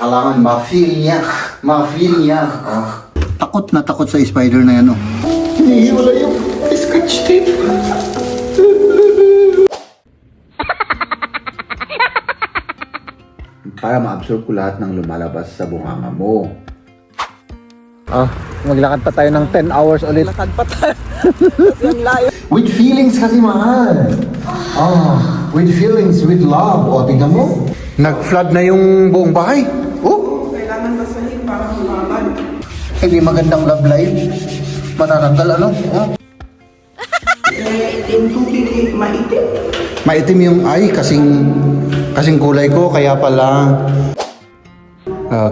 Kailangan ma-feel niya. Oh. Takot na takot sa spider na yan, oh. Hinihiwala yung scratch tape. Para ma-absorb ko lahat ng lumalabas sa bunganga mo. Maglakad pa tayo ng 10 hours ulit. Lakad pa tayo. Yung layo. With feelings kasi, mahal. With feelings, with love. O, tingnan mo. Nag-flood na yung buong bahay. Oh, Kailangan basahin para lumaban. hindi magandang love life. Matatanggal, ano? Oh. Yung tubig maitim. Maitim yung ay, kasing kulay ko, kaya pala.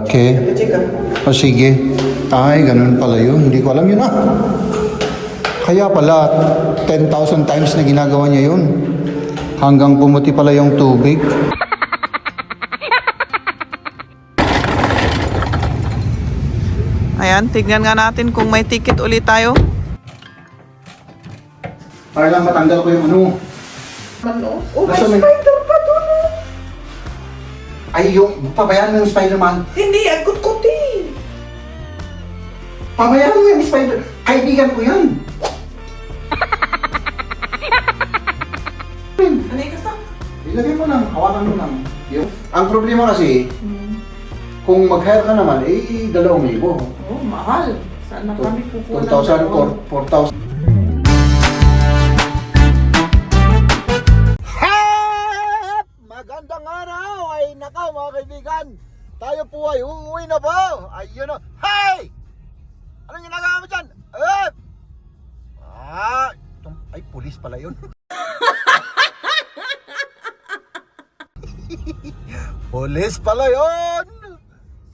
Okay. Chika. O sige. Ay, ganun pala yun. Hindi ko alam yun, Kaya pala, 10,000 times na ginagawa niya yun. Hanggang pumuti pala yung tubig. Ayan, tignan nga natin kung may ticket ulit tayo. Para lang matanggal ko yung ano. Oh, may Nasa may- spider pa doon. Ay, yung pabayaan mo yung Spider-Man. Hindi, ang kutkuti. Pabayaan mo yung Spider. Kaibigan ko yan. Ano yung kasama? Ilagay mo lang, hawakan mo lang. Ang problema kasi, kung mag-hire ka naman, 2,000. Oh, mahal. Saan na kami kukuha ng 2,000 or 4,000. Magandang araw! Ay nakaw mga kaibigan! Tayo po ay uuwi na po! Ayun o! Hey! Anong ginagawa mo dyan? Ay, pulis pala yun. Pulis pala yun!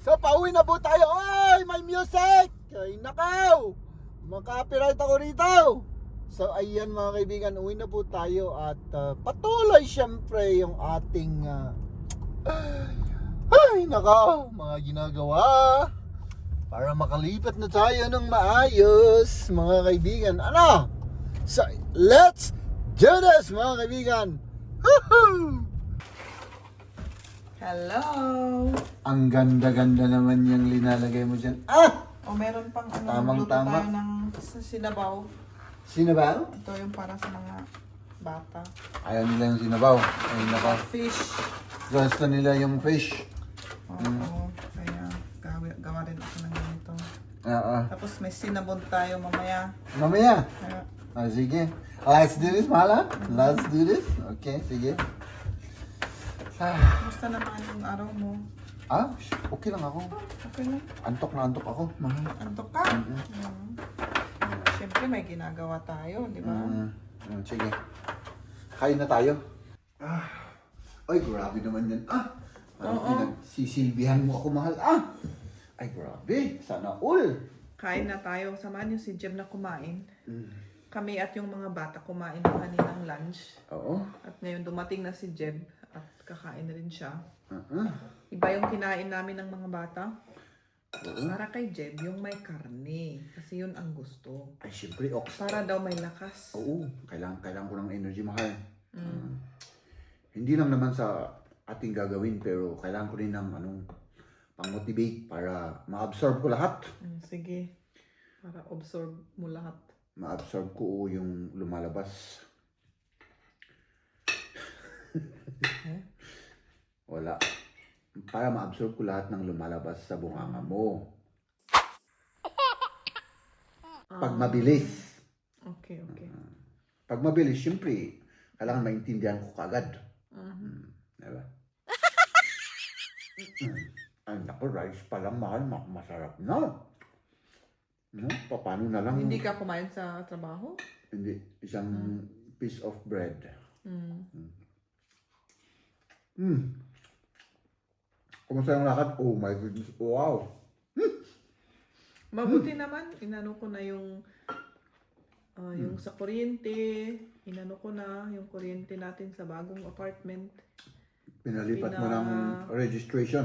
So, pauwi na po tayo. Ay, may music! Ay, nakaw! Maka-copyright ako rito. So, ayan mga kaibigan, uwi na po tayo at patuloy syempre yung ating ay, nakaw, mga ginagawa para makalipat na tayo ng maayos, mga kaibigan. Ano? So, let's do this, mga kaibigan! Woohoo! Hello. Ang ganda-ganda naman yung linalagay mo dyan. O meron pang ano, Tamang-tama. tayo ng sinabaw. Sinabaw? Ito yung para sa mga bata. Ayaw nila yung sinabaw. Ay, naka. Fish. Gusto nila yung fish. Oo. Kaya gawa rin ako ng ganito. Oo. Tapos may sinabon tayo mamaya. Mamaya. Kaya, Sige. Let's do this, Mala. Let's do this. Okay, sige. Basta naman yung araw mo. Okay lang ako. Okay lang. Antok na antok ako. Mahal. Antok ka? Siyempre may ginagawa tayo, di ba? Sige. Kain na tayo. Ay, grabe naman yan. Pinagsisilbihan mo ako, mahal. Ay, grabe. Sana all. Kain na tayo. Samahan niyo si Jem na kumain. Kami at yung mga bata kumain ng kaninang lunch. Oo. At ngayon dumating na si Jem at kakain na rin siya. Iba yung kinain namin ng mga bata. Para kay Jem, yung may karne. Kasi yun ang gusto. Ay, siyempre, ox. Para daw may lakas. Oo. Kailangan ko ng energy, mahal. Hindi lang naman sa ating gagawin, pero kailangan ko rin ng pang-motivate para ma-absorb ko lahat. Sige. Para absorb mo lahat. Ma-absorb ko yung lumalabas. Wala. Para ma-absorb ko lahat ng lumalabas sa bunganga mo. Pag mabilis. Okay. Pag mabilis, syempre, kailangan maintindihan ko kagad. Diba? Ay, naku, rice pa lang, mahal. Masarap na. Paano na lang? Hindi ka kumain sa trabaho? Hindi. Isang piece of bread. Kumusta yung lakad? Oh my goodness. Wow. Mabuti naman. Inano ko na yung sa kuryente. Inano ko na yung kuryente natin sa bagong apartment. Pinalipat mo ng registration.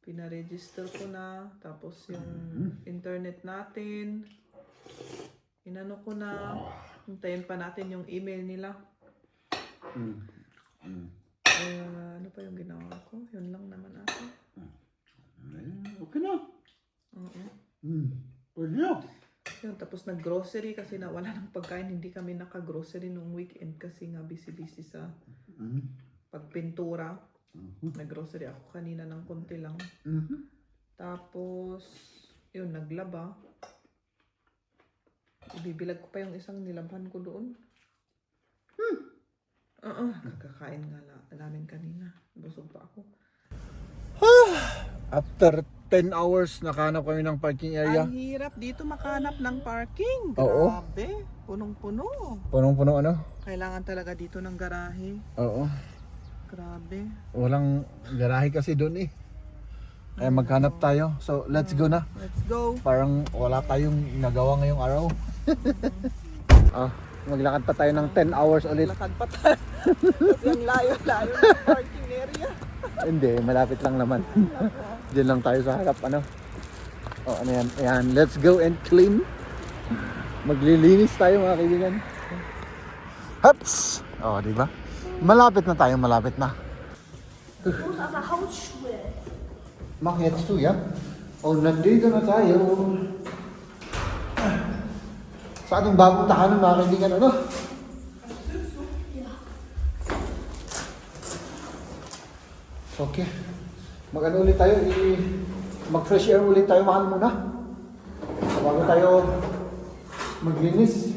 Pina-register ko na. Tapos yung internet natin. Inano ko na. Hintayin pa natin yung email nila. Ano pa yung ginawa ko? Yun lang naman ako. Okay na. Oo. Pwede na. Yun, tapos nag-grocery kasi nawala ng pagkain. Hindi kami naka-grocery nung weekend kasi nga busy-busy sa pagpintura. Nag-grocery ako kanina ng konti lang. Tapos, yun, naglaba. Ibibilag ko pa yung isang nilabhan ko doon. Kakakain nga namin kanina. Busog pa ako. After 10 hours, nakahanap kami ng parking area. Ang hirap dito makahanap ng parking. Oo. Grabe. Punong-puno. Punong-puno ano? Kailangan talaga dito ng garahe. Oo. Grabe. Walang garahe kasi doon eh. Kaya maghanap tayo. So, let's go na. Let's go. Parang wala tayong nagawa ngayong araw. Maglakad pa tayo ng 10 hours ulit. Lakad pa tayo. Kasi ang layo-layo ng parking area. Hindi, malapit lang naman. Diyan lang tayo sa harap, ano. Oh, ano yan? Ayan, let's go and clean. Maglilinis tayo mga kaibigan. Haps! Oh, di ba? Malapit na tayo, malapit na. Mach jetzt du, ja? Oh, nandito na tayo. Sa ating bagong tahanan, mga kaibigan, ano? Okay. Mag-ano ulit tayo, mag-fresh air ulit tayo, mahal muna. Bago tayo maglinis.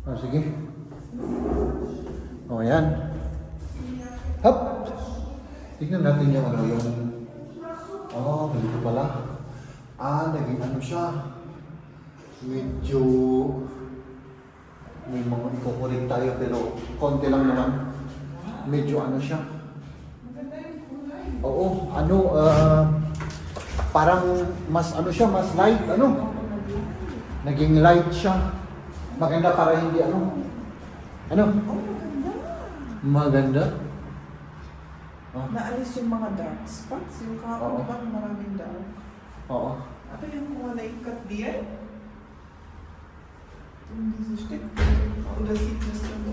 Oh, sige. Oh, yan. Hop! Tignan natin yung ano yung... Oh, dito pala. Naging ano siya. Medyo... May mga ikukulit tayo pero konti lang naman. Medyo ano siya. Oo, ano, parang mas ano siya, mas light, ano. Naging light siya. Maganda para hindi ano. Ano? Maganda. Oh. Naalis yung mga dark spots. Yung kahapon, Oo. diba maraming dark. Oo. Ito yung mga naikat diyan. Dieses Stück. Oder sieht das dann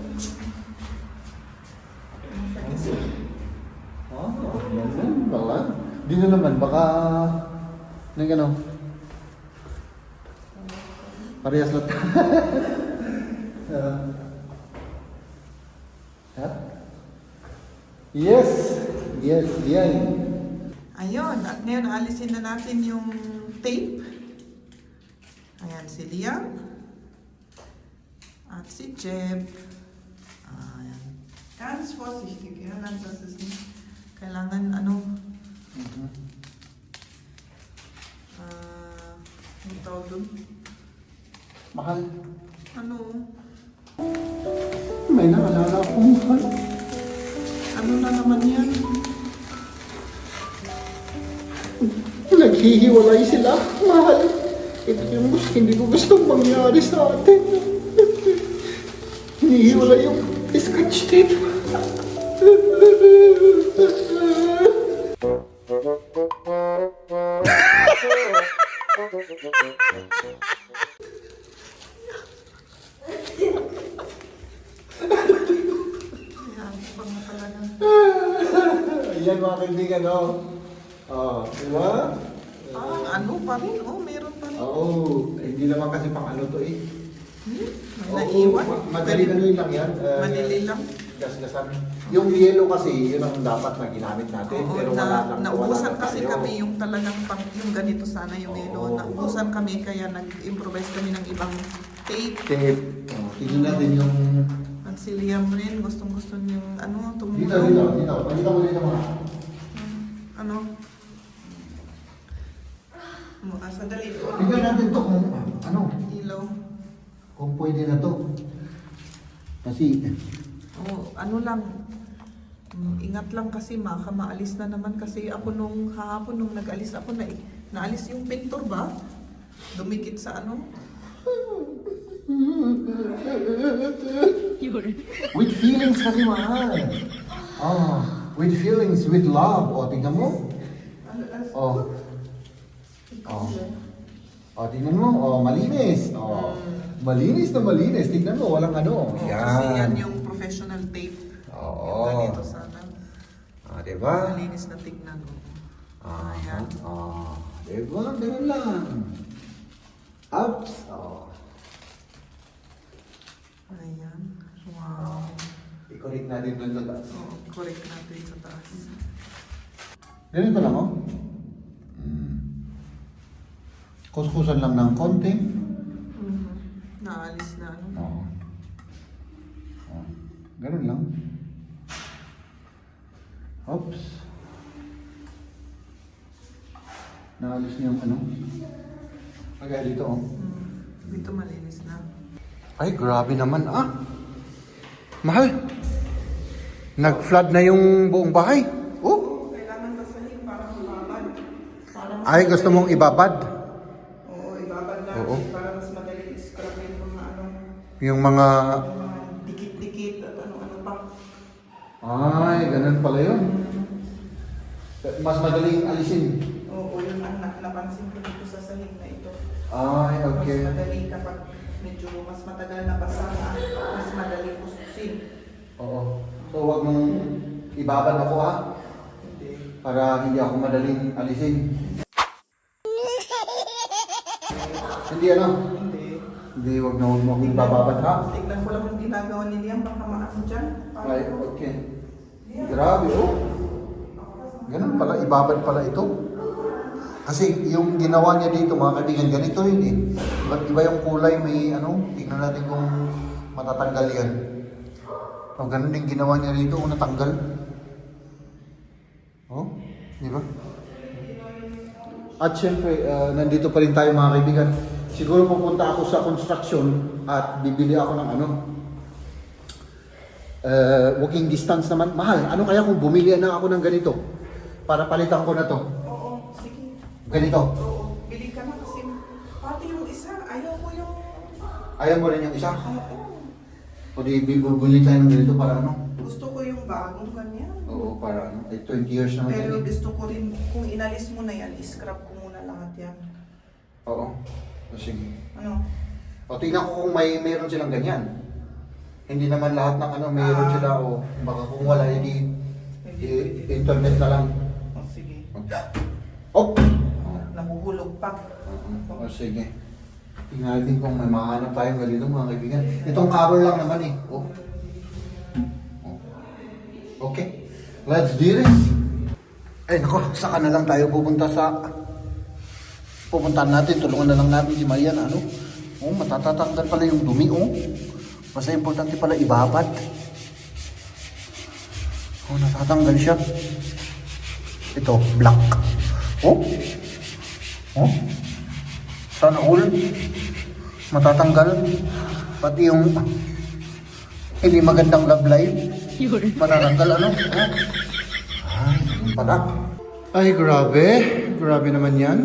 Ganun, baka. Dito naman, baka... Nang ano? Parehas lang. Ha? Yes! Yes, yan. Ayun, at ngayon alisin na natin yung tape. Ayan si Liam. At si Jeb. Ayan. Ganz vorsichtig, ja, lang das ist nicht. Kailangan ano, yung tawag dun? Mahal. Ano? May naalala akong mahal. Ano na naman yan? Naghihiwalay sila. Mahal. Ito yung hindi ko gustong mangyari sa atin. Hinihiwalay yung scotch tape. Ayan, pang talaga. Ayan mga kaibigan, oh. Oh, di ba? Parang ano pa rin, oh, meron pa rin. Oo, hindi naman kasi pang ano to eh. May naiwan. Madali lang yan. Madali lang. Gasgasan. Yung yellow kasi, yun ang dapat na ginamit natin. Oo, pero wala lang. naubusan wala kasi tayo. kami yung talagang yung ganito sana yung yellow. Oo. Naubusan kami kaya nag-improvise kami ng ibang tape. Tape. Oh, tignan natin yung... At si Liam rin, gustong-gusto niyong ano, Dito. tumulong. Pakita mo dito mga. Ano? Sadali. Tignan natin to kung ano. Ilaw. Kung pwede na to. Kasi... Ano lang. Ingat lang kasi maalis na naman kasi ako nung hahapon nung nag-alis ako naalis yung pintor ba? Dumikit sa ano? With feelings kasi mahal. With feelings, with love. O, tignan mo. Tignan mo. Malinis. Malinis na malinis. Tignan mo, walang ano. Kasi yan yung professional tape. Oo. Yung ganito sana. diba? Malinis na tignan. Ayan. Diba? Ganun lang. Ups. Ayan. Wow. I-correct natin doon sa taas. Oo, correct natin sa taas. Ganito lang, oh. Kuskusan lang ng konti. Naalis na ano. Oo. Ganun lang. Oops. Naalis niya yung ano. Kagaya dito, oh. Dito malinis na. Ay, grabe naman, Mahal. Nag-flood na yung buong bahay. Oh. Kailangan basahin para mababad. Ay, gusto mong ibabad? Oo, ibabad natin Oo. para mas madali i-scrub yung mga ano, Yung mga... yung mga dikit-dikit at ano-ano pa. Ay, ganun pala yun. Mas madaling alisin. Oo, yun ang napansin ko dito sa sahig na ito. Ay, okay. Mas madali kapag medyo mas matagal na basa na, mas madali kuskusin. Oo. So, wag mong ibabad ako, Hindi. para hindi ako madaling alisin. Hindi ano? Hindi. Hindi, wag na huwag mo akong ibababad, ha? Tignan ko lang yung ginagawa ni Liam, baka maano dyan. Ay, okay. Grabe, oh. Ganun pala, ibabad pala ito. Kasi yung ginawa niya dito, mga kaibigan, ganito yun eh. Iba yung kulay, may ano, tingnan natin kung matatanggal yan. O, ganun din ginawa niya dito, natanggal. Oh, di ba? At syempre, nandito pa rin tayo mga kaibigan. Siguro pupunta ako sa construction at bibili ako ng ano, walking distance naman. Mahal, ano kaya kung bumili na ako ng ganito? Para palitan ko na to. Oo, sige. Ganito. Oo, bili ka na kasi pati yung isa, ayaw ko yung... Ayaw mo rin yung isa? Oo, O di bibili tayo ng ganito para ano? gusto ko yung bagong ganyan. Oo, para ano? 20 years naman Pero yan eh. gusto ko rin, kung inalis mo na yan, i-scrub ko muna lahat yan. Oo. O, sige. Ano? O tingnan ko kung mayroon silang ganyan. Hindi naman lahat ng ano mayroon sila o baka kung wala internet na lang. O sige. Oh! Nahuhulog pa. O sige. Tingnan natin kung may mahanap tayong ganito mga kaibigan. Itong cover lang naman eh. Oh. Okay. Let's do this. Ay nako, saka na lang tayo pupunta pupuntahan natin, tulungan na lang natin si Marian, ano? Oh, matatatanggal pala yung dumi, oh. Basta importante pala ibabad. Oh, natatanggal siya. Ito, black. Oh? Oh? Sana all. Matatanggal. Pati yung hindi magandang love life. Matatanggal, ano? Oh? Ay, ganun pala. Ay, grabe. Grabe naman yan.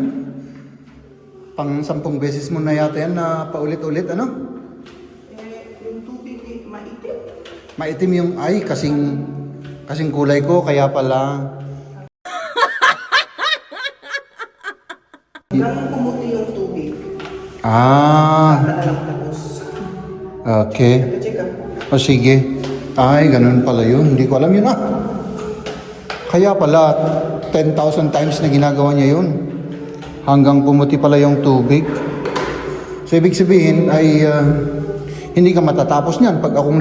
Pang 10 beses mo na yata yan na paulit-ulit, ano? Yung tubig maitim. Maitim yung ay kasing kulay ko kaya pala. Hanggang pumuti yung tubig. Tapos, Okay. check up. O sige. Ay, ganun pala yun. Hindi ko alam yun Kaya pala 10,000 times na ginagawa niya yun. Hanggang pumuti pala yung tubig. So ibig sabihin ay hindi ka matatapos niyan pag akong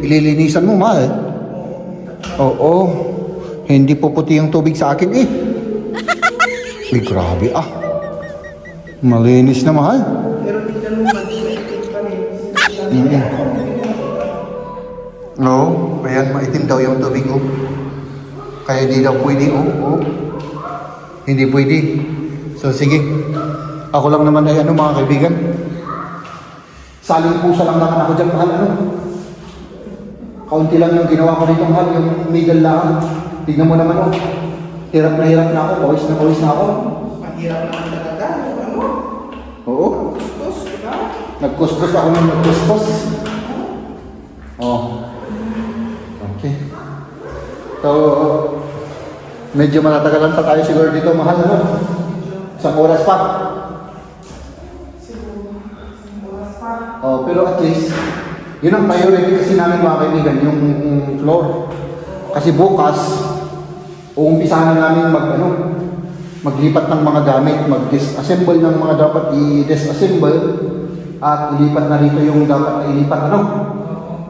lilinisan mo, mahal. Oo. Hindi puputi yung tubig sa akin eh. Ay, grabe Malinis na, mahal. Pero tignan mo, mag-iitik pa rin. No, ayan, maitim daw yung tubig ko. Kaya di daw pwede, Hindi pwede. So sige, ako lang naman ay mga kaibigan. Saling pusa lang naman ako dyan, mahal, Kaunti lang yung ginawa ko dito, mahal, yung middle lang. Tignan mo naman, hirap na ako, pawis na ako. Mahirap naman talaga. Ano? Oo. Kuskus, diba? Nagkuskus ako ng nagkuskus. Okay. So, medyo matatagalan pa tayo siguro dito, mahal, Isang oras pa. Pero at least, yun ang priority kasi namin mga kaibigan, yung floor. Kasi bukas, uumpisahan na namin maglipat ng mga gamit, mag-disassemble ng mga dapat i-disassemble at ilipat na rito yung dapat na ilipat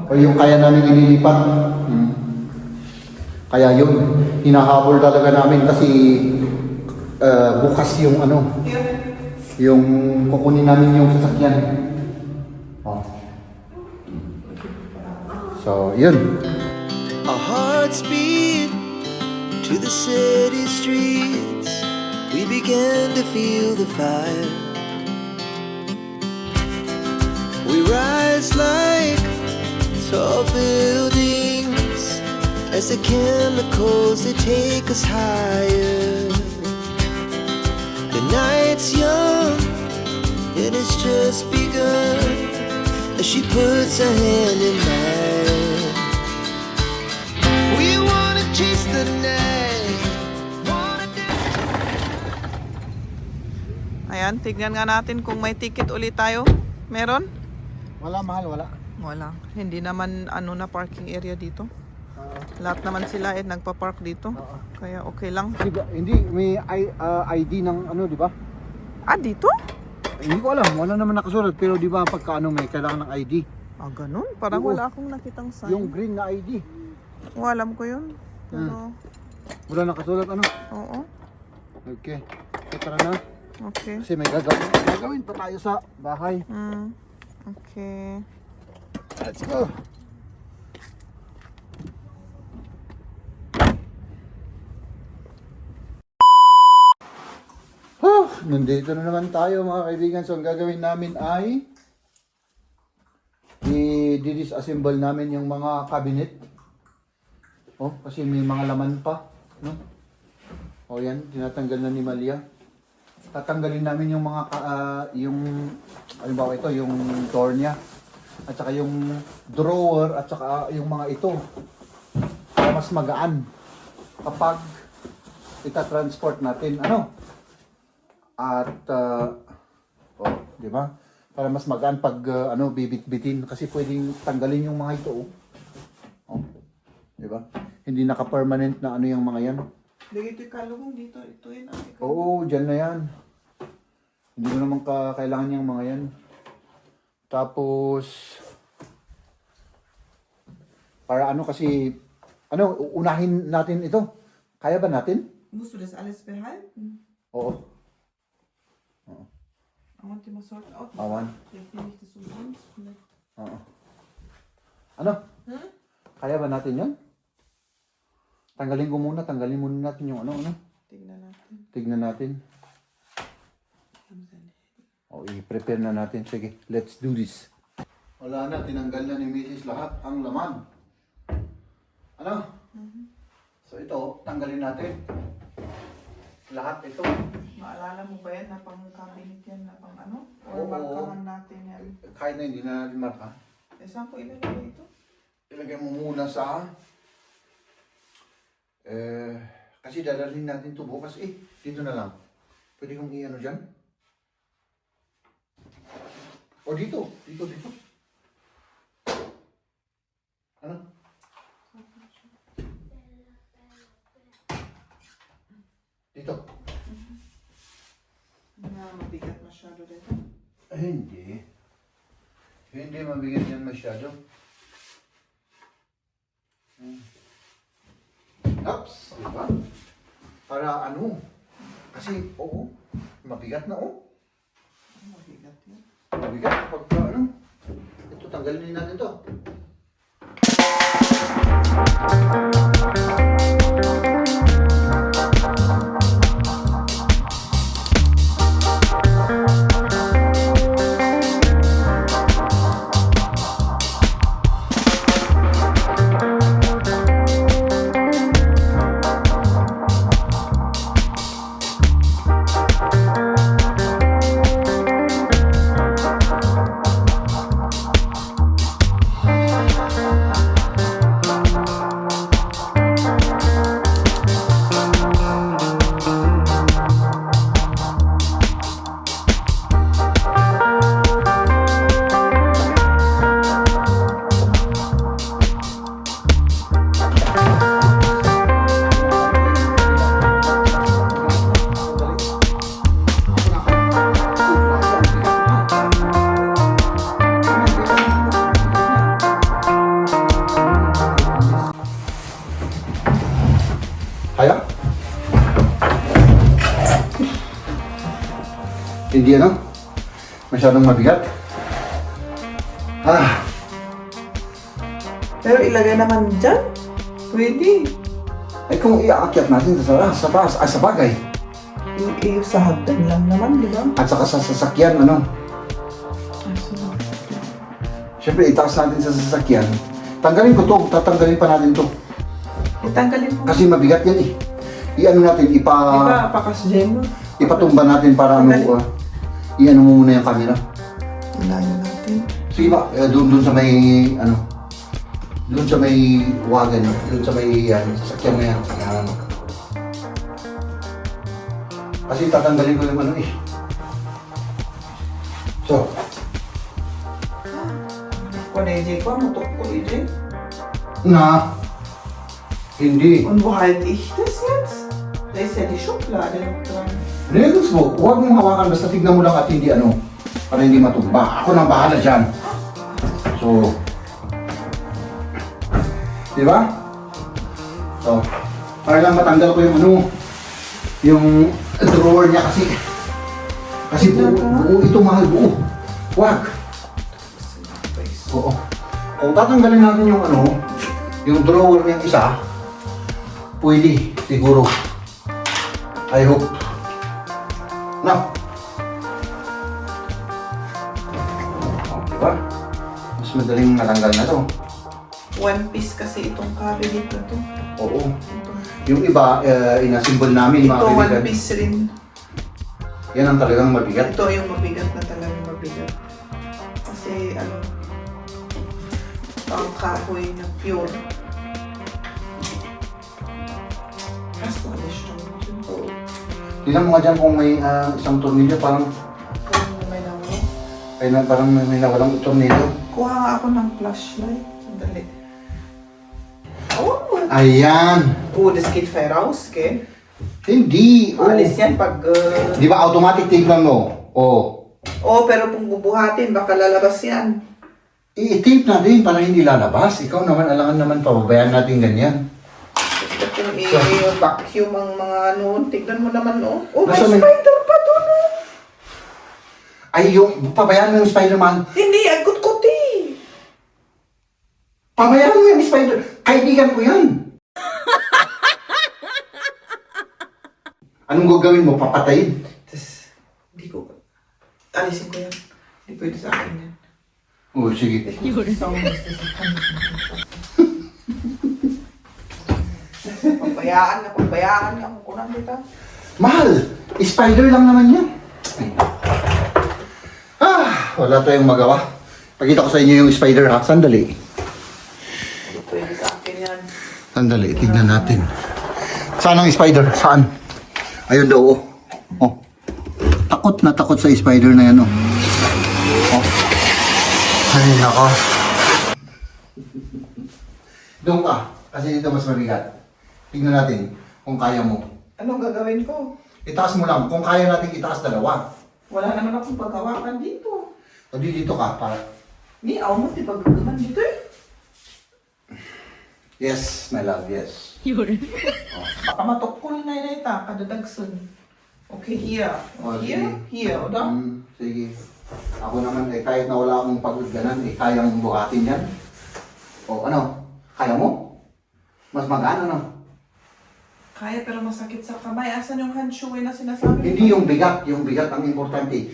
o yung kaya namin ililipat. Kaya yun, hinahabol talaga namin kasi bukas yung yung kukunin namin yung sasakyan. Oh. So, yun. Our hearts beat to the city streets. We began to feel the fire. We rise like tall buildings as the chemicals they take us higher. The night's young and it's just begun as she puts her hand in mine. We wanna chase the night. Ayan, tignan nga natin kung may ticket ulit tayo. Meron? Wala, mahal, wala. Wala. Hindi naman na parking area dito. Lahat naman sila nagpa-park dito. Kaya okay lang. Hindi, may ID ng di ba? Ah, dito? Hindi ko alam, wala naman nakasulat. Pero di ba pagka may kailangan ng ID? Ah, ganun? Parang Oo. wala akong nakitang sign. Yung green na ID. Oh, alam ko yun. Pero, Wala nakasulat, oo. Okay. Tara na. Okay. Kasi may gagawin pa tayo sa bahay. Okay. Let's go. Nandito na naman tayo mga kaibigan. So ang gagawin namin ay i-disassemble namin yung mga cabinet. Kasi may mga laman pa, no? Yan, tinatanggal na ni Malia. Tatanggalin namin yung mga halimbawa ito, yung door niya. At saka yung drawer at saka yung mga ito. Para mas magaan kapag ita-transport natin. At di ba? Para mas magaan pag bibit-bitin kasi pwedeng tanggalin yung mga ito. Di ba? Hindi naka-permanent na yung mga yan. Dito kalugong dito. Ito yun. Oo, dyan na yan. Hindi mo naman kailangan yung mga yan. Tapos para kasi unahin natin ito. Kaya ba natin? Musst du das alles behalten? Oo. I want to sort out. Awan. Vielleicht nehme ich das umsonst. Vielleicht. Oo. Kaya ba natin yan? Tanggalin muna natin yung Tignan natin. Tignan natin. I-prepare na natin. Sige, let's do this. Wala na, tinanggal na ni Mrs. lahat ang laman. So ito, tanggalin natin. Lahat ito. Maalala mo ba yan na pang cabinet yan na pang Or Oo. markahan natin yan? Kahit na hindi na natin marka. Saan ko ilagay ito? Ilagay mo muna sa kasi dadalhin natin ito bukas. Dito na lang. Pwede kong dyan? O dito. Dito. Dito. Mabigat masyado dito. Hindi. Hindi mabigat yan masyado. Ups, diba? Para kasi mabigat na Mabigat yan. Mabigat pagka ito tanggalin natin to. Hindi ano? Masyadong mabigat. Ah, Pero ilagay naman dyan. Pwede. ay kung iaakyat natin sa taas, sa bagay. Sa hagdan lang naman, di ba? At saka sa sasakyan, ano? Siyempre, itaas natin sa sasakyan. Tanggalin ko to, tatanggalin pa natin to. Itanggalin mo. Kasi mabigat yan eh. I-ano natin, Pakas dyan mo. ipatumba natin para ano, i-ano mo muna yung camera. Ilayo natin. Sige ba, doon sa may, ano, doon sa may wagon, doon sa may, sasakyan mo yan. Yan. Kasi tatanggalin ko yung ano eh. So, Kung EJ ko, mutok ko EJ. na, hindi. Und wo halte ich das jetzt? Da ist ja die Schublade noch dran. Nilagos mo, huwag mong hawakan, basta tignan mo lang at hindi ano, para hindi matumba. Ako nang bahala dyan. So, di ba? So, para lang matanggal ko yung ano, yung drawer niya kasi buo ito, mahal, buo. Huwag. Oo. Kung tatanggalin natin yung ano, yung drawer niyang isa, pwede, siguro. I hope. No. Oh, diba? Mas madaling matanggal na to. One piece kasi itong cabinet na to. Oo. Yung iba, inasimbol namin mga Ito one kaibigan. piece rin. Yan ang talagang mabigat. Ito yung mabigat na talagang mabigat. Kasi ano, pang kahoy na pure. Kaso ano siya? Oo. Tingnan mo nga dyan kung may isang tornilyo, parang Kung may nawa. parang may nawalang tornilyo. Kuha nga ako ng flashlight. Sandali. Oh! Ayan! Oh, das geht frei raus, gell? Hindi! Oh. Alis yan pag... Di ba automatic tape lang, no? Oh. Oh, pero kung bubuhatin, baka lalabas yan. I-tape natin para hindi lalabas. Ikaw naman, alangan naman, pababayaan natin ganyan. Basta kung i-vacuum ang mga ano, tignan mo naman, oh. Oh, may Nasa may- spider pa doon, oh. Ay, yung pabayaan mo yung Spider-Man. Hindi, agot-kuti. Pabayaan mo yung Spider. Kaibigan ko yan. Anong gagawin mo? Papatayin? Tapos, hindi ko... Alisin ko yan. Hindi pwede sa akin yan. Oh, sige. Pabayaan na kung kunang dito. Mahal! Spider lang naman yan. Wala tayong magawa. Pakita ko sa inyo yung spider ha. Sandali. Hindi pwede sa akin yan. Sandali, tignan natin. Saan ang spider? Saan? Ayun daw, oh. Oh. Takot na takot sa spider na yan, oh. Oh. Ay, nako. Doon ka. Kasi dito mas mabigat. Tignan natin kung kaya mo. Anong gagawin ko? Itaas mo lang. Kung kaya natin itaas dalawa. Wala naman akong paghawakan dito. O di dito ka para... Ni, ako mo, di pagagaman dito eh. Yes, my love, yes. Baka matukol na yun ita, kadadagsun. Okay, here. Oh, Here, sige. here, o da? Sige. Ako naman, kahit na wala akong pagganan, kayang buhatin yan. O ano? Kaya mo? Mas magano, no? Kaya pero masakit sa kamay. Asan yung handshoe na sinasabi? Hindi yung bigat ang importante.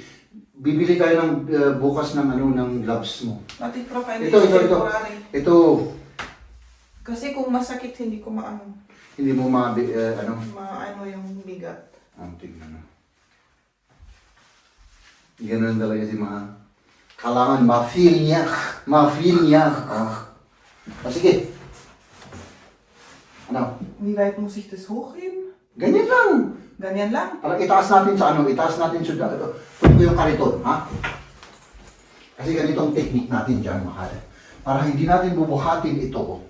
Bibili tayo ng bukas ng ano ng gloves mo. Natin profile Ito. temporary. Ito, Kasi kung masakit, hindi ko maano. hindi mo ano. Maano yung bigat. Tignan na. Ganun talaga si mga. Kailangan ma-feel niya. Ma-feel niya. O sige. Ano? Wie weit muss ich das hochheben? Ganyan lang. Ganyan lang. Parang itaas natin sa ano, itaas natin sa ito. Pwede ko yung kariton, ha? Kasi ganitong technique natin dyan, mahal. Para hindi natin bubuhatin ito.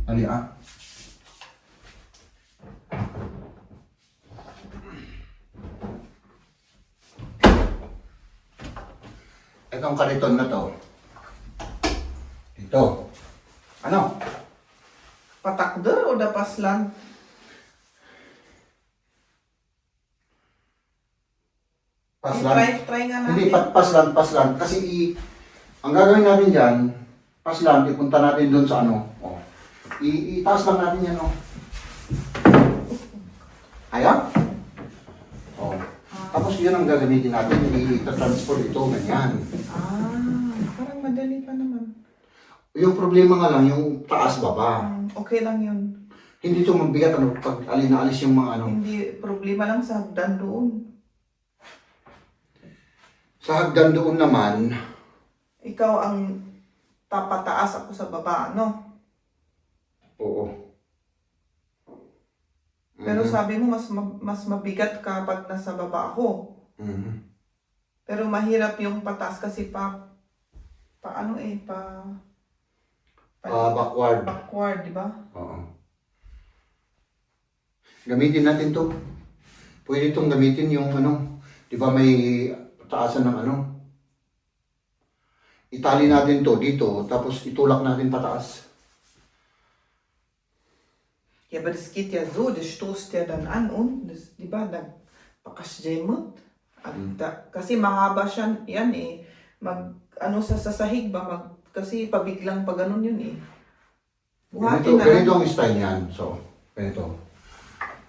Dali, ha? Itong kariton na to. Ito. Ano? Patakder o dapas lang? Try nga natin. Hindi, paslan. Kasi ang gagawin natin dyan, paslan, ipunta natin doon sa ano. Oh. Itaas lang natin yan, oh. Ayan? Oh. Tapos yun ang gagamitin natin, i-transport ito, ganyan. Parang madali pa naman. Yung problema nga lang, yung taas-baba. Okay lang yun. Hindi ito mabigat, ano, pag alin-alis yung mga ano. Hindi, problema lang sa hagdan doon. Sa hagdan doon naman, Ikaw ang tapataas, ako sa baba, no? oo. Pero sabi mo, mas mabigat ka pag nasa baba ako. Mhm. Pero mahirap yung pataas kasi Backward. backward, di ba? Oo. Gamitin natin to. Pwede itong gamitin yung ano, di ba may taasan ng ano. Itali natin to dito, tapos itulak natin pataas. Ja, aber das geht ja so, das stoßt ja dann an und, das, di ba, nagpakasjemot. Kasi mahaba siya, yan eh. Sa sahig ba, kasi pabiglang pa ganun yun eh. Buhatin na Ganito lang. ang style niyan. So, ganito.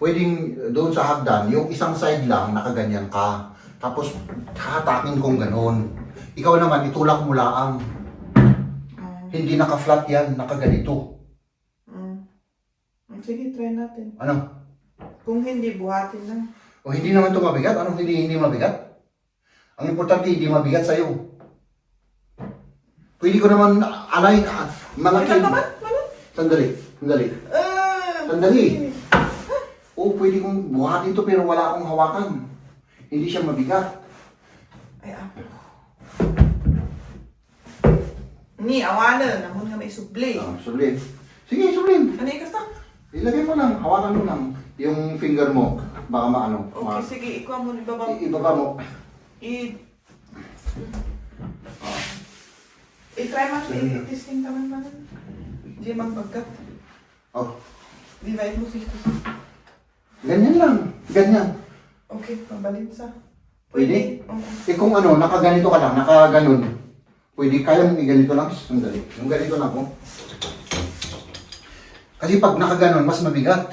Pwedeng doon sa hagdan, yung isang side lang, nakaganyan ka. Tapos, hatakin kong ganun. Ikaw naman, itulak mo laang. Hindi naka-flat yan, nakaganito. Sige, try natin. Ano? Kung hindi, buhatin na. O hindi naman ito mabigat? Anong hindi mabigat? Ang importante, hindi mabigat sa'yo. Pwede ko naman alay, malaki. Ito naman? Sandali. Sandali. Oo, pwede kong buhatin ito pero wala akong hawakan. Hindi siya mabigat. Ay, ako. Ni, awalan. Namun nga may subli. Sublim. Sige, sublim. Ano yung kasta? Ilagay mo lang, hawakan mo lang. Yung finger mo, baka maano. Okay, sige. Ikaw mo, ibaba mo. Ibaba mo. I-try mo, i-testing naman naman. Hindi magbagat. Oh, Divide mo siya. ganyan lang. Ganyan. Okay, mabalinsa. Pwede? Oo. Kung ano, nakaganito ka lang, nakaganon. Pwede, kaya mong iganito lang. Sandali. Yung ganito lang po. Kasi pag nakaganon, mas mabigat.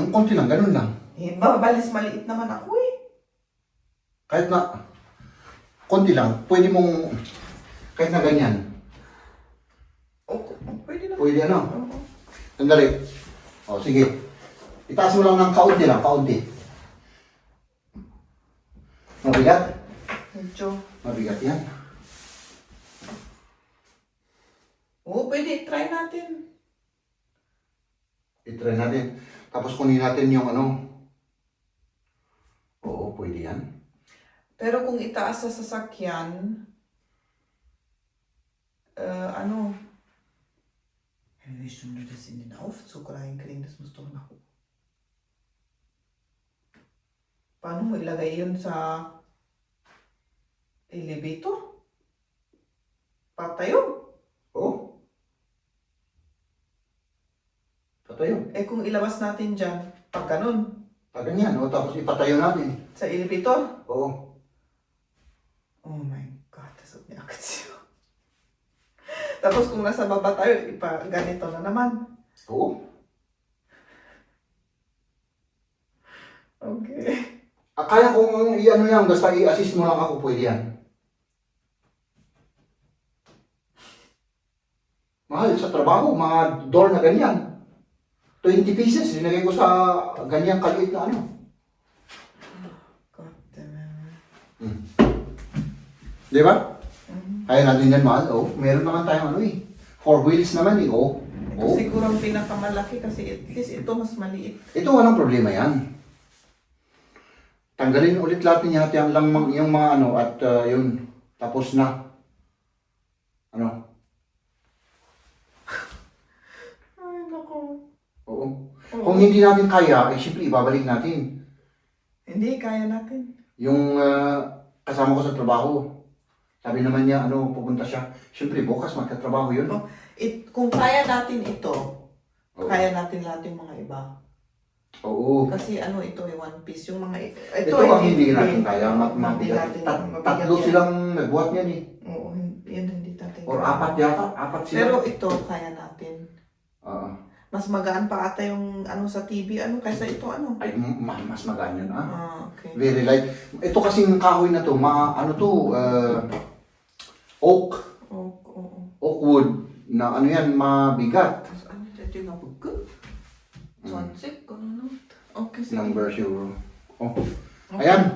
Yung konti lang, ganun lang. Mabalis maliit naman ako eh. Kahit na, konti lang, pwede mong, kahit na ganyan. Okay, pwede na. Pwede ano? Oo. Sandali. O, sige. Itaas mo lang ng kaunti lang, kaunti. Mabigat? Medyo. Mabigat yan. Oo, pwede. Try natin. I-try natin. Tapos kunin natin yung ano. Oo, pwede yan. Pero kung itaas sa sasakyan, willst du das in den Aufzug reinkriegen? Das muss doch nach oben. Paano mo ilagay yun sa elevator? Patayo? Oo. Patayo. Eh kung ilabas natin dyan, pag ganun, Pag ganyan, o, tapos ipatayo natin. sa elevator? Oo. Oh my God, das hat mir Aktion. Tapos kung nasa baba tayo, ganito na naman. Oo. Okay. Kaya kung i-ano yan, basta i-assist mo lang ako, pwede yan. Mahal sa trabaho, mga door na ganyan. 20 pieces, linagay ko sa ganyang kaliit na ano. God damn. Di ba? Kaya natin yan, mahal. Oh, meron naman tayong ano eh. 4 wheels naman eh. Oh. Ito siguro ang pinakamalaki kasi at least ito mas maliit. Ito walang problema yan. Tanggalin ulit lahat niya at yung, yung mga ano at yun. Tapos na. Ano? Ay, naku. Oo. Kung hindi natin kaya, eh syempre ibabalik natin. Hindi, kaya natin. Yung kasama ko sa trabaho. Sabi naman niya, ano, pupunta siya. Syempre bukas magkatrabaho yun. Kung kaya natin ito, Oo. kaya natin lahat yung mga iba. Oo. Kasi ano ito eh, one piece. Yung mga Ito ang hindi natin kaya. mabigat. Tatlo silang nagbuhat niyan eh. Oo, yan hindi natin. Or kaya. apat yata. Apat sila. Pero ito, kaya natin. Oo. Mas magaan pa ata yung ano sa TV, ano, kaysa ito, ano. Ay, mas magaan yun ah. Okay. Very light. Ito kasing kahoy na to, ano to, oak. Oo. Oak wood. Na ano yan, mabigat. Tapos ano, dyan yung napagod. Swansik, ano. Okay, sige. Ng version. Oh. Ayan.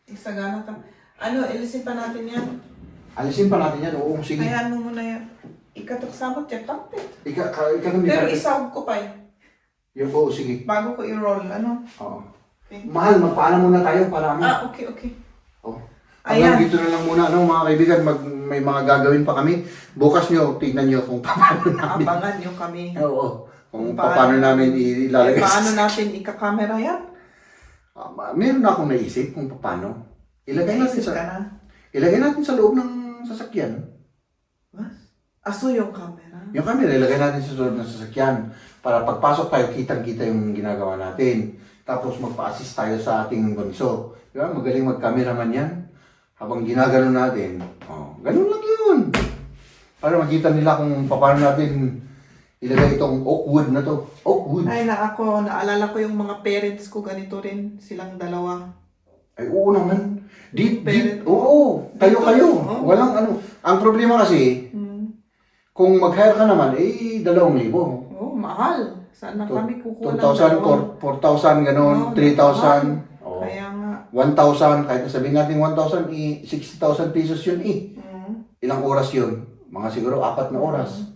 Isagana ka. Ano, ilisin pa natin yan. Alisin pa natin yan. Oo, sige. Hayaan mo muna yan. Ikataksamot yan, kapit. Ikaw Pero isawag ko pa eh. Yung, oo, sige. Bago ko i-roll, ano. Oo. Okay. Mahal, magpaalam muna tayo para ano. Okay. Oh. Ayan. Hanggang dito na lang muna, ano, mga kaibigan, may mga gagawin pa kami. Bukas nyo, tignan nyo kung paano namin. Abangan nyo kami. Oo. Kung paano namin ilalagay. Paano natin ikakamera yan? Meron na akong naisip kung paano. Ilagay natin Naisip ka sa na? ilagay natin sa loob ng sasakyan. What? Aso yung camera? Yung camera, ilagay natin sa loob ng sasakyan. Para pagpasok tayo, kitang-kita yung ginagawa natin. Tapos magpa-assist tayo sa ating bunso. Di ba? Magaling mag-cameraman yan. Habang ginagano natin. Oh, ganun lang yun. Para makita nila kung paano natin ilagay itong oak wood na to. Oak wood. Ay, naalala ko yung mga parents ko, ganito rin, silang dalawa. Ay, oo naman. Deep. Parent. Oo. Kayo. Oo. Walang ano. Ang problema kasi, kung mag-hire ka naman, 2,000. Oh, mahal. Saan na kami kukuha ng 2,000, 4,000, gano'n, Oo, 3,000. Oo. Kaya nga. 1,000, kahit sabihin natin 1,000, 60,000 pesos yun eh. Ilang oras yun? Mga siguro 4 na oras.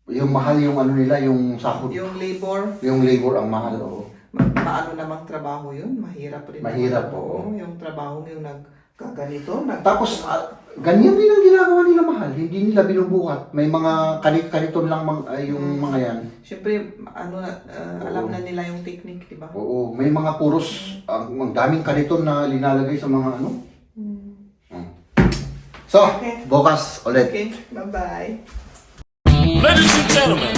Yung mahal yung ano nila, yung sahod. Yung labor, Yung labor ang mahal, oo. maano namang trabaho yun, mahirap rin. Mahirap, naman. oo. Yung trabaho yung nagkaganito. Tapos, ganyan din ang ginagawa nila mahal. Hindi nila binubuhat. May mga kaniton lang yung mga yan. Siyempre, alam na nila yung technique, di ba? Oo, may mga puros, ang daming kaniton na linalagay sa mga ano. So, Okay. bukas ulit. Okay, bye-bye. Ladies and gentlemen,